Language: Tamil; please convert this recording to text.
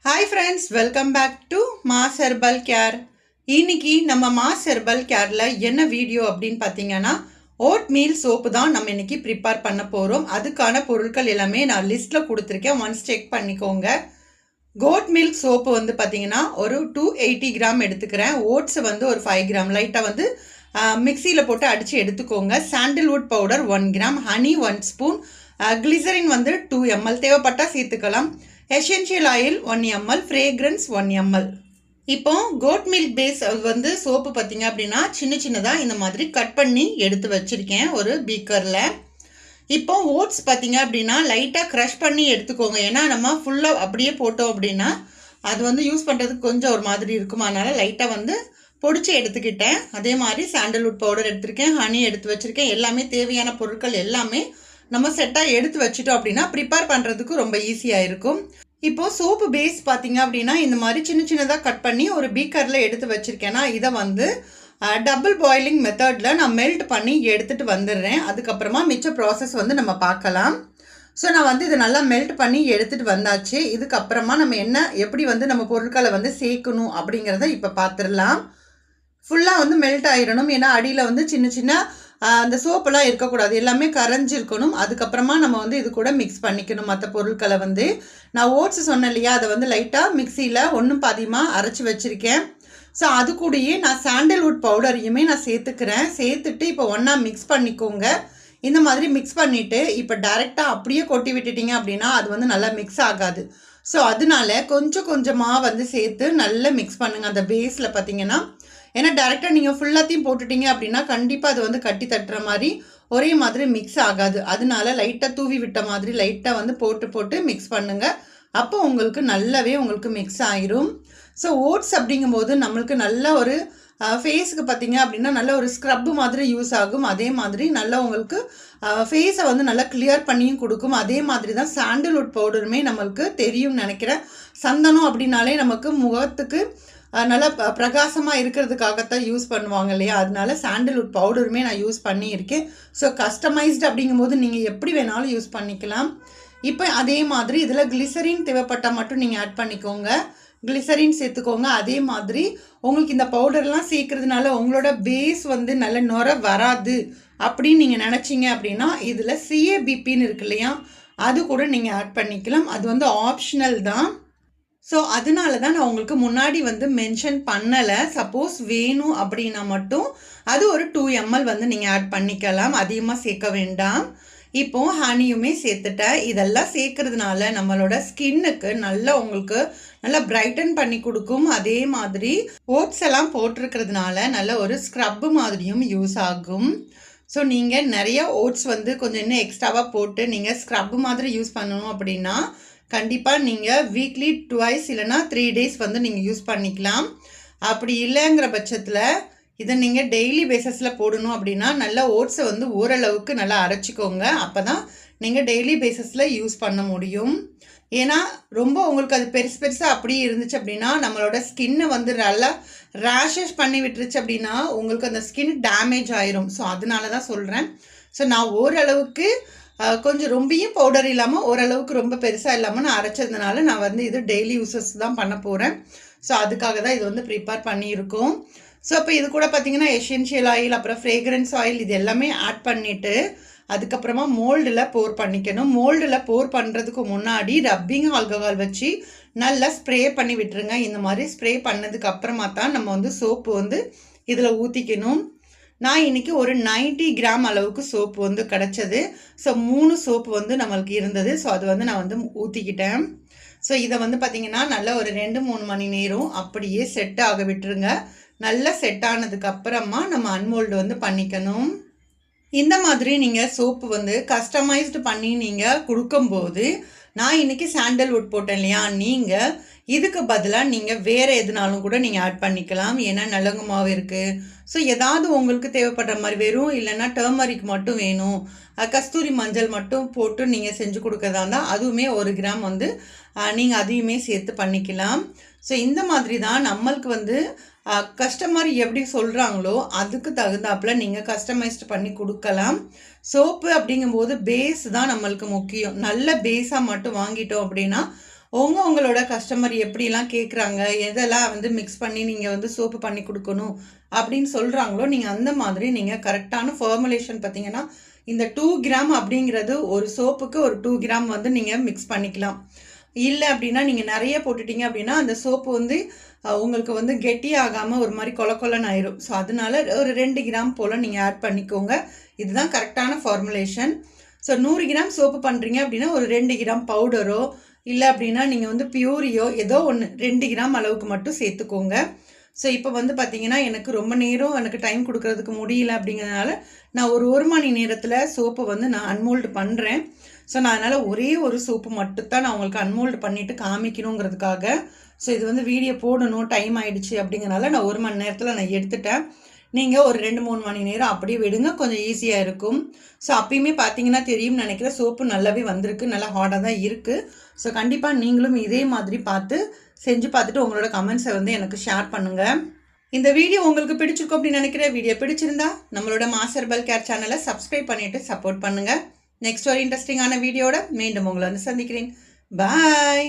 Hi friends, welcome back to Mass Herbal Care. இன்னைக்கு நம்ம மாஸ் ஹெர்பல் கேர்ல என்ன வீடியோ அப்படின்னு பார்த்தீங்கன்னா ஓட் மீல் சோப்பு தான் நம்ம இன்னைக்கு ப்ரிப்பேர் பண்ண போகிறோம். அதுக்கான பொருட்கள் எல்லாமே நான் லிஸ்ட்டில் கொடுத்துருக்கேன், ஒன்ஸ் செக் பண்ணிக்கோங்க. கோட் மில்க் சோப்பு வந்து பார்த்தீங்கன்னா ஒரு 280 கிராம் எடுத்துக்கிறேன். ஓட்ஸ் வந்து ஒரு 5 கிராம் லைட்டாக வந்து மிக்சியில் போட்டு அடித்து எடுத்துக்கோங்க. Sandalwood powder 1 gram, honey 1 spoon, glycerin வந்து 2 ml, தேவைப்பட்டால் சேர்த்துக்கலாம். Essential oil 1 ml, fragrance 1 ml. இப்போ கோட் மில்க் பேஸ் வந்து சோப்பு பார்த்தீங்க அப்படின்னா சின்ன சின்னதாக இந்த மாதிரி கட் பண்ணி எடுத்து வச்சுருக்கேன் ஒரு பீக்கரில். இப்போ ஓட்ஸ் பார்த்தீங்க அப்படின்னா லைட்டாக க்ரஷ் பண்ணி எடுத்துக்கோங்க. ஏன்னா நம்ம ஃபுல்லாக அப்படியே போட்டோம் அப்படின்னா அது வந்து யூஸ் பண்ணுறதுக்கு கொஞ்சம் ஒரு மாதிரி இருக்கும். அதனால் லைட்டாக வந்து பொடிச்சு எடுத்துக்கிட்டேன். அதே மாதிரி சாண்டல்வுட் பவுடர் எடுத்திருக்கேன், ஹனி எடுத்து வச்சுருக்கேன். எல்லாமே தேவையான பொருட்கள் எல்லாமே நம்ம செட்டாக எடுத்து வச்சுட்டோம் அப்படின்னா ப்ரிப்பேர் பண்ணுறதுக்கு ரொம்ப ஈஸியாக இருக்கும். இப்போது சோப்பு பேஸ் பார்த்தீங்க அப்படின்னா இந்த மாதிரி சின்ன சின்னதாக கட் பண்ணி ஒரு பீக்கரில் எடுத்து வச்சுருக்கேன்னா இதை வந்து டபுள் பாயிலிங் மெத்தடில் நான் மெல்ட் பண்ணி எடுத்துகிட்டு வந்துடுறேன். அதுக்கப்புறமா மிச்ச ப்ராசஸ் வந்து நம்ம பார்க்கலாம். ஸோ நான் வந்து இதை நல்லா மெல்ட் பண்ணி எடுத்துகிட்டு வந்தாச்சு. இதுக்கப்புறமா நம்ம எப்படி வந்து நம்ம பொருட்களை வந்து சேர்க்கணும் அப்படிங்கிறத இப்போ பார்த்துடலாம். ஃபுல்லாக வந்து மெல்ட் ஆகிடணும். ஏன்னா அடியில் வந்து சின்ன சின்ன அந்த சோப்பெல்லாம் இருக்கக்கூடாது, எல்லாமே கரைஞ்சிருக்கணும். அதுக்கப்புறமா நம்ம வந்து இது கூட மிக்ஸ் பண்ணிக்கணும் மற்ற பொருட்களை. வந்து நான் ஓட்ஸ் சொன்னேன் இல்லையா, அதை வந்து லைட்டாக மிக்சியில் ஒன்றும் பாதியமாக அரைச்சி வச்சுருக்கேன். ஸோ அது கூடயே நான் சாண்டல்வுட் பவுடரையுமே நான் சேர்த்துக்கிறேன். சேர்த்துட்டு இப்போ ஒன்றா மிக்ஸ் பண்ணிக்கோங்க. இந்த மாதிரி மிக்ஸ் பண்ணிவிட்டு இப்போ டைரெக்டாக அப்படியே கொட்டி விட்டுட்டிங்க அப்படின்னா அது வந்து நல்லா மிக்ஸ் ஆகாது. ஸோ அதனால கொஞ்சம் கொஞ்சமாக வந்து சேர்த்து நல்லா மிக்ஸ் பண்ணுங்கள் அந்த பேஸில் பார்த்தீங்கன்னா. ஏன்னா டேரெக்டாக நீங்கள் ஃபுல்லாத்தையும் போட்டுட்டீங்க அப்படின்னா கண்டிப்பாக அது வந்து கட்டி தட்டுற மாதிரி ஒரே மாதிரி மிக்ஸ் ஆகாது. அதனால லைட்டாக தூவி விட்ட மாதிரி லைட்டாக வந்து போட்டு மிக்ஸ் பண்ணுங்கள். அப்போ உங்களுக்கு நல்லாவே உங்களுக்கு மிக்ஸ் ஆயிரும். ஸோ ஓட்ஸ் அப்படிங்கும்போது நம்மளுக்கு நல்ல ஒரு ஃபேஸுக்கு பார்த்தீங்க அப்படின்னா நல்ல ஒரு ஸ்க்ரப்பு மாதிரி யூஸ் ஆகும். அதே மாதிரி நல்லா உங்களுக்கு ஃபேஸை வந்து நல்லா கிளியர் பண்ணியும் கொடுக்கும். அதே மாதிரி தான் சாண்டல்வுட் பவுடருமே நம்மளுக்கு தெரியும்னு நினைக்கிறேன். சந்தனம் அப்படின்னாலே நமக்கு முகத்துக்கு நல்லா பிரகாசமாக இருக்கிறதுக்காகத்தான் யூஸ் பண்ணுவாங்க இல்லையா, அதனால சாண்டல்வுட் பவுடருமே நான் யூஸ் பண்ணியிருக்கேன். ஸோ கஸ்டமைஸ்டு அப்படிங்கும்போது நீங்கள் எப்படி வேணாலும் யூஸ் பண்ணிக்கலாம். இப்போ அதே மாதிரி இதில் கிளிசரின் தேவைப்பட்டால் மட்டும் நீங்கள் ஆட் பண்ணிக்கோங்க, கிளிசரின் சேர்த்துக்கோங்க. அதே மாதிரி உங்களுக்கு இந்த பவுடர்லாம் சேர்க்கறதுனால உங்களோட பேஸ் வந்து நல்ல நுர வராது அப்படின்னு நீங்கள் நினச்சிங்க அப்படின்னா இதில் சிஏபிபின்னு இருக்கு இல்லையா, அது கூட நீங்கள் ஆட் பண்ணிக்கலாம். அது வந்து ஆப்ஷனல் தான். ஸோ அதனால தான் நான் உங்களுக்கு முன்னாடி வந்து மென்ஷன் பண்ணலை. சப்போஸ் வேணும் அப்படின்னா மட்டும் அது ஒரு 2 ml வந்து நீங்கள் ஆட் பண்ணிக்கலாம், அதிகமாக சேர்க்க வேண்டாம். இப்போது ஹனியுமே சேர்த்துட்டேன். இதெல்லாம் சேர்க்கறதுனால நம்மளோட ஸ்கின்னுக்கு நல்லா உங்களுக்கு நல்லா பிரைட்டன் பண்ணி கொடுக்கும். அதே மாதிரி ஓட்ஸ் எல்லாம் போட்டிருக்கிறதுனால நல்ல ஒரு ஸ்க்ரப்பு மாதிரியும் யூஸ் ஆகும். ஸோ நீங்கள் நிறைய ஓட்ஸ் வந்து கொஞ்சம் இன்னும் எக்ஸ்ட்ராவாக போட்டு நீங்கள் ஸ்க்ரப்பு மாதிரி யூஸ் பண்ணணும் அப்படின்னா கண்டிப்பாக நீங்கள் வீக்லி 2 இல்லைனா 3 days வந்து நீங்கள் யூஸ் பண்ணிக்கலாம். அப்படி இல்லைங்கிற பட்சத்தில் இதை நீங்கள் டெய்லி பேஸஸில் போடணும் அப்படின்னா நல்லா ஓட்ஸை வந்து ஓரளவுக்கு நல்லா அரைச்சிக்கோங்க. அப்போ தான் நீங்கள் டெய்லி பேஸஸில் யூஸ் பண்ண முடியும். ஏன்னா ரொம்ப உங்களுக்கு அது பெருசாக அப்படியே இருந்துச்சு அப்படின்னா நம்மளோட ஸ்கின்னை வந்து நல்லா ரேஷஸ் பண்ணி விட்டுருச்சு அப்படின்னா உங்களுக்கு அந்த ஸ்கின் டேமேஜ் ஆயிரும். ஸோ அதனால தான் சொல்கிறேன். ஸோ நான் ஓரளவுக்கு கொஞ்சம் ரொம்பியும் பவுடர் இல்லாமல் ஓரளவுக்கு ரொம்ப பெருசாக இல்லாமல் நான் அரைச்சதுனால நான் வந்து இது டெய்லி யூஸஸ் தான் பண்ண போகிறேன். ஸோ அதுக்காக தான் இது வந்து ப்ரிப்பேர் பண்ணியிருக்கோம். ஸோ இப்போ இது கூட பார்த்திங்கன்னா எசென்ஷியல் ஆயில் அப்புறம் ஃப்ரேக்ரன்ஸ் ஆயில் இது எல்லாமே ஆட் பண்ணிவிட்டு அதுக்கப்புறமா மோல்டில் போர் பண்ணிக்கணும். மோல்டில் போர் பண்ணுறதுக்கு முன்னாடி ரப்பிங் ஆல்கஹால் வச்சு நல்லா ஸ்ப்ரே பண்ணி விட்டுருங்க. இந்த மாதிரி ஸ்ப்ரே பண்ணதுக்கு அப்புறமா தான் நம்ம வந்து சோப்பு வந்து இதில் ஊற்றிக்கணும். நான் இன்றைக்கி ஒரு 90 கிராம் அளவுக்கு சோப்பு வந்து கிடச்சது. ஸோ 3 சோப்பு வந்து நம்மளுக்கு இருந்தது. ஸோ அது வந்து நான் வந்து ஊற்றிக்கிட்டேன். ஸோ இதை வந்து பார்த்திங்கன்னா நல்லா ஒரு 2-3 மணி நேரம் அப்படியே செட் ஆக விட்டுருங்க. நல்லா செட் ஆனதுக்கு அப்புறமா நம்ம அன்மோல்டு வந்து பண்ணிக்கணும். இந்த மாதிரி நீங்கள் சோப்பு வந்து கஸ்டமைஸ்டு பண்ணி நீங்கள் கொடுக்கும்போது நான் இன்றைக்கி சாண்டல்வுட் போட்டேன் இல்லையா, நீங்கள் இதுக்கு பதிலாக நீங்கள் வேறு எதுனாலும் கூட நீங்கள் ஆட் பண்ணிக்கலாம். ஏன்னா நலங்கு மாவு இருக்குது. ஸோ ஏதாவது உங்களுக்கு தேவைப்படுற மாதிரி வெறும் இல்லைன்னா டர்மரிக் மட்டும் வேணும், கஸ்தூரி மஞ்சள் மட்டும் போட்டு நீங்கள் செஞ்சு கொடுக்கறதா இருந்தால் அதுவுமே 1 கிராம் வந்து நீங்கள் அதையுமே சேர்த்து பண்ணிக்கலாம். ஸோ இந்த மாதிரி தான் நம்மளுக்கு வந்து கஸ்டமர் எப்படி சொல்கிறாங்களோ அதுக்கு தகுந்தாப்பில் நீங்கள் கஸ்டமைஸ்டு பண்ணி கொடுக்கலாம். சோப்பு அப்படிங்கும்போது பேஸ் தான் நம்மளுக்கு முக்கியம். நல்ல பேஸாக மட்டும் வாங்கிட்டோம் அப்படின்னா உங்களோட கஸ்டமர் எப்படிலாம் கேட்குறாங்க, எதெல்லாம் வந்து மிக்ஸ் பண்ணி நீங்கள் வந்து சோப்பு பண்ணி கொடுக்கணும் அப்படின்னு சொல்கிறாங்களோ, நீங்கள் அந்த மாதிரி நீங்கள் கரெக்டான ஃபார்முலேஷன் பார்த்தீங்கன்னா, இந்த 2 கிராம் அப்படிங்கிறது ஒரு சோப்புக்கு ஒரு 2 கிராம் வந்து நீங்கள் மிக்ஸ் பண்ணிக்கலாம். இல்லை அப்படின்னா நீங்கள் நிறைய போட்டுட்டீங்க அப்படின்னா அந்த சோப்பு வந்து உங்களுக்கு வந்து கெட்டியாகாமல் ஒரு மாதிரி கொல கொலன்னு ஆயிரும். ஸோ அதனால ஒரு 2 கிராம் போல் நீங்கள் ஆட் பண்ணிக்கோங்க. இதுதான் கரெக்டான ஃபார்முலேஷன். ஸோ 100 கிராம் சோப்பு பண்ணுறீங்க அப்படின்னா ஒரு 2 கிராம் பவுடரோ இல்லை அப்படின்னா நீங்கள் வந்து பியூரியோ ஏதோ ஒன்று 2 கிராம் அளவுக்கு மட்டும் சேர்த்துக்கோங்க. ஸோ இப்போ வந்து பார்த்தீங்கன்னா எனக்கு ரொம்ப நேரம் எனக்கு டைம் கொடுக்கறதுக்கு முடியல அப்படிங்கிறதுனால நான் ஒரு மணி நேரத்தில் சோப்பை வந்து நான் அன்மோல்டு பண்ணுறேன். ஸோ நான் அதனால் ஒரே ஒரு சோப்பு மட்டும்தான் நான் உங்களுக்கு அன்மோல்டு பண்ணிவிட்டு காமிக்கணுங்கிறதுக்காக. ஸோ இது வந்து வீடியோ போடணும், டைம் ஆகிடுச்சு அப்படிங்கிறனால நான் 1 மணி நேரத்தில் நான் எடுத்துட்டேன். நீங்கள் ஒரு 2-3 மணி நேரம் அப்படியே விடுங்க, கொஞ்சம் ஈஸியாக இருக்கும். ஸோ அப்பயுமே பார்த்தீங்கன்னா தெரியும்னு நினைக்கிறேன், சோப்பு நல்லாவே வந்திருக்கு, நல்லா ஹார்டாக தான் இருக்குது. ஸோ கண்டிப்பாக நீங்களும் இதே மாதிரி பார்த்து செஞ்சு பார்த்துட்டு உங்களோட கமெண்ட்ஸை வந்து எனக்கு ஷேர் பண்ணுங்கள். இந்த வீடியோ உங்களுக்கு பிடிச்சிருக்கும் அப்படின்னு நினைக்கிறேன். வீடியோ பிடிச்சிருந்தா நம்மளோட மாஸ் ஹெர்பல் கேர் சேனலை சப்ஸ்கிரைப் பண்ணிவிட்டு சப்போர்ட் பண்ணுங்கள். நெக்ஸ்ட் ஒரு இன்ட்ரெஸ்டிங்கான வீடியோட மீண்டும் உங்களை வந்து சந்திக்கிறேன். பாய்.